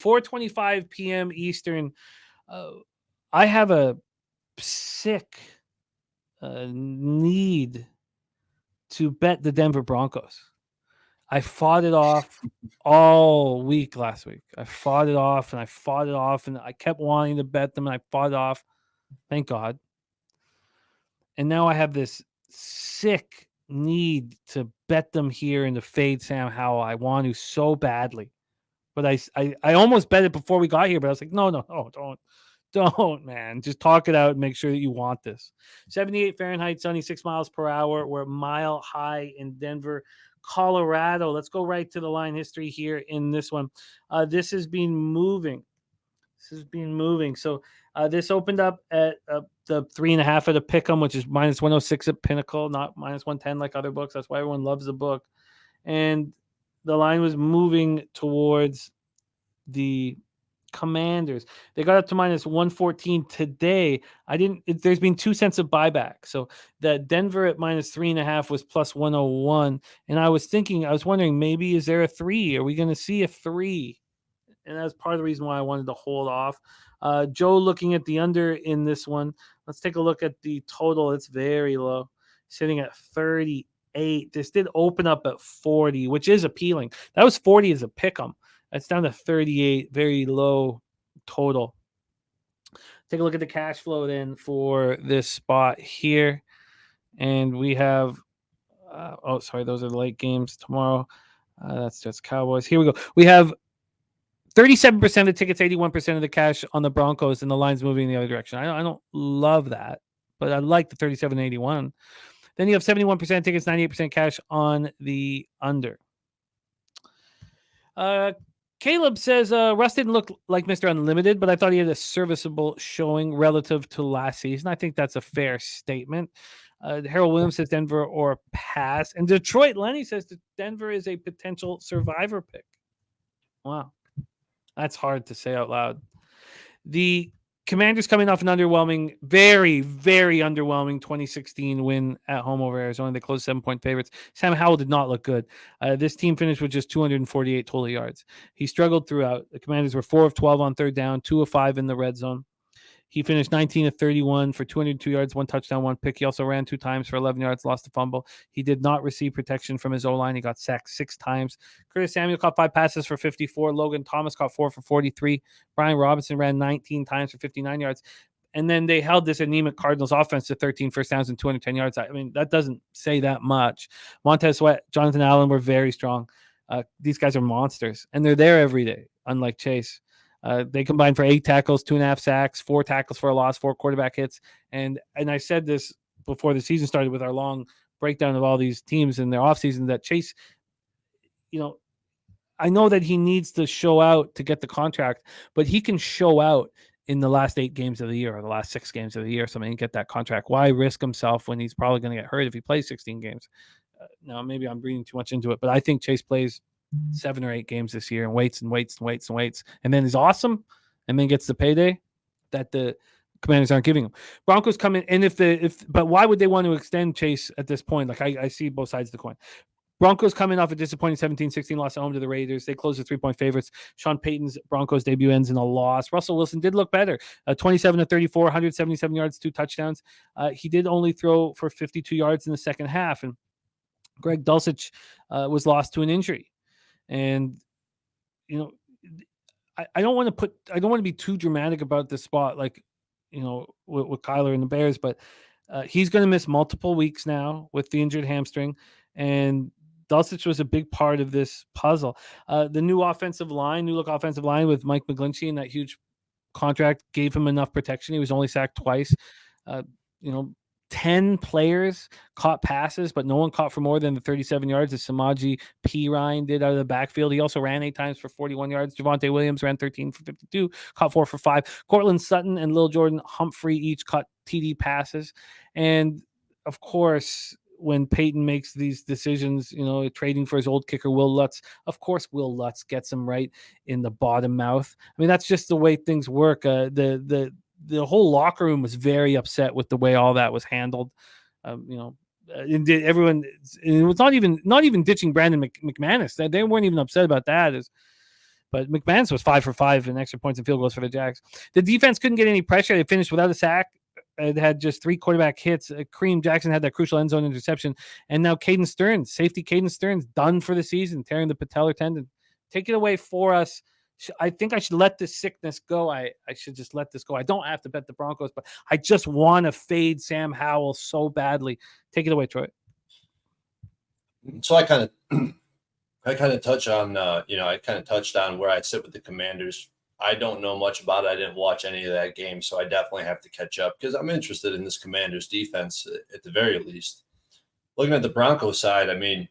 4:25 p.m. Eastern. I have a sick need to bet the Denver Broncos. I fought it off all week last week. I fought it off and I fought it off and I kept wanting to bet them and I fought it off. Thank God. And now I have this sick need to bet them here and to fade Sam Howell. I want to so badly. But I almost bet it before we got here, but I was like, no, don't, man. Just talk it out and make sure that you want this. 78 Fahrenheit, sunny, 6 miles per hour. We're a mile high in Denver, Colorado. Let's go right to the line history here in this one. This has been moving. So this opened up at the 3.5 at a pick'em, which is minus 106 at Pinnacle, not minus 110 like other books. That's why everyone loves the book. And the line was moving towards the Commanders. They got up to minus 114 today. There's been 2 cents of buyback. So the Denver at minus 3.5 was plus 101. And I was wondering, maybe is there a 3? Are we going to see a 3? And that's part of the reason why I wanted to hold off. Joe looking at the under in this one. Let's take a look at the total. It's very low, sitting at 38. This did open up at 40, which is appealing. That was 40 as a pick'em. That's down to 38, very low total. Take a look at the cash flow then for this spot here. And we have, those are the late games tomorrow. That's just Cowboys. Here we go. We have 37% of the tickets, 81% of the cash on the Broncos, and the line's moving in the other direction. I don't love that, but I like the 37-81. Then you have 71% tickets, 98% cash on the under. Caleb says Russ didn't look like Mr. Unlimited, but I thought he had a serviceable showing relative to last season. I think that's a fair statement. Harold Williams says Denver or pass. And Detroit Lenny says that Denver is a potential survivor pick. Wow. That's hard to say out loud. The Commanders coming off an underwhelming, very, very underwhelming 2016 win at home over Arizona. They closed 7-point favorites. Sam Howell did not look good. This team finished with just 248 total yards. He struggled throughout. The Commanders were 4 of 12 on third down, 2 of 5 in the red zone. He finished 19 of 31 for 202 yards, 1 touchdown, 1 pick. He also ran 2 times for 11 yards, lost a fumble. He did not receive protection from his O-line. He got sacked 6 times. Curtis Samuel caught 5 passes for 54. Logan Thomas caught 4 for 43. Brian Robinson ran 19 times for 59 yards. And then they held this anemic Cardinals offense to 13 first downs and 210 yards. I mean, that doesn't say that much. Montez Sweat, Jonathan Allen were very strong. These guys are monsters, and they're there every day, unlike Chase. They combined for 8 tackles, 2.5 sacks, 4 tackles for a loss, 4 quarterback hits. And I said this before the season started with our long breakdown of all these teams in their offseason that Chase, I know that he needs to show out to get the contract, but he can show out in the last 8 games of the year or the last 6 games of the year, something, and get that contract. Why risk himself when he's probably going to get hurt if he plays 16 games? Now, maybe I'm reading too much into it, but I think Chase plays 7 or 8 games this year and waits, and then is awesome, and then gets the payday that the Commanders aren't giving him. Broncos come in, and but why would they want to extend Chase at this point? Like, I see both sides of the coin. Broncos coming off a disappointing 17-16 loss at home to the Raiders. They closed the 3-point favorites. Sean Payton's Broncos debut ends in a loss. Russell Wilson did look better. 27 of 34, 177 yards, 2 touchdowns. He did only throw for 52 yards in the second half, and Greg Dulcich was lost to an injury. And, I don't want to be too dramatic about this spot, like, with Kyler and the Bears, but he's going to miss multiple weeks now with the injured hamstring. And Dulcich was a big part of this puzzle. The new look offensive line with Mike McGlinchey and that huge contract gave him enough protection. He was only sacked twice. 10 players caught passes, but no one caught for more than the 37 yards as Samaje Perine did out of the backfield. He also ran 8 times for 41 yards. Javonte Williams ran 13 for 52, caught 4 for 5. Cortland Sutton and Lil Jordan Humphrey each caught TD passes. And, of course, when Peyton makes these decisions, trading for his old kicker, Will Lutz, of course, Will Lutz gets him right in the bottom mouth. I mean, that's just the way things work. The whole locker room was very upset with the way all that was handled. Everyone, it was not even ditching Brandon McManus. They weren't even upset about that. But McManus was 5 for 5 in extra points and field goals for the Jags. The defense couldn't get any pressure. They finished without a sack. It had just 3 quarterback hits. Kareem Jackson had that crucial end zone interception. And now Caden Stearns, safety Caden Stearns, done for the season, tearing the patellar tendon. Take it away for us. I think I should let this sickness go. I should just let this go. I don't have to bet the Broncos, but I just want to fade Sam Howell so badly. Take it away, Troy. So I kind of touched on where I sit with the Commanders. I don't know much about it. I didn't watch any of that game, so I definitely have to catch up because I'm interested in this Commanders defense at the very least. Looking at the Broncos side, I mean,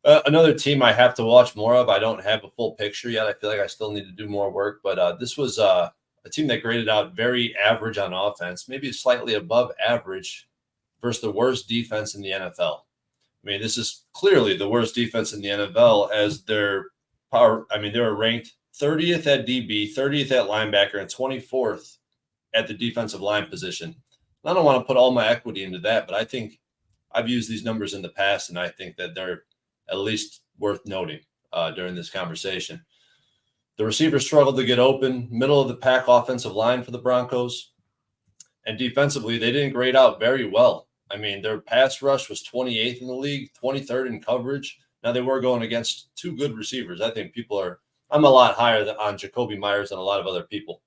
another team I have to watch more of. I don't have a full picture yet. I feel like I still need to do more work, but this was a team that graded out very average on offense, maybe slightly above average versus the worst defense in the NFL. I mean, this is clearly the worst defense in the NFL as their power. I mean, they were ranked 30th at DB, 30th at linebacker, and 24th at the defensive line position. I don't want to put all my equity into that, but I think I've used these numbers in the past, and I think that they're at least worth noting during this conversation. The receivers struggled to get open, middle of the pack offensive line for the Broncos, and defensively, they didn't grade out very well. I mean, their pass rush was 28th in the league, 23rd in coverage. Now, they were going against 2 good receivers. I think I'm a lot higher on Jacoby Myers than a lot of other people.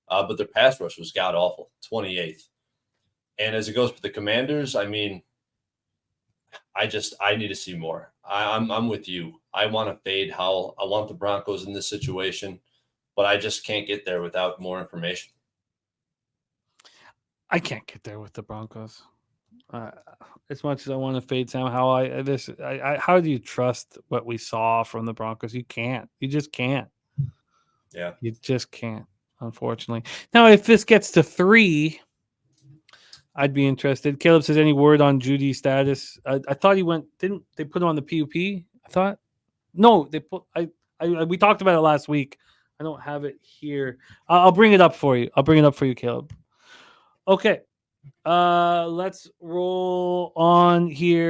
But their pass rush was god-awful, 28th. And as it goes with the Commanders, I mean, I need to see more. I'm with you. I want to fade Howell. I want the Broncos in this situation, but I just can't get there without more information. I can't get there with the Broncos. As much as I want to fade Sam Howell, how do you trust what we saw from the Broncos? You can't. You just can't. Yeah. You just can't, unfortunately. Now, if this gets to 3, I'd be interested. Caleb says, any word on Judy's status? I thought he went. Didn't they put him on the PUP? I thought. No, they put. We talked about it last week. I don't have it here. I'll bring it up for you. Caleb. Okay. Let's roll on here.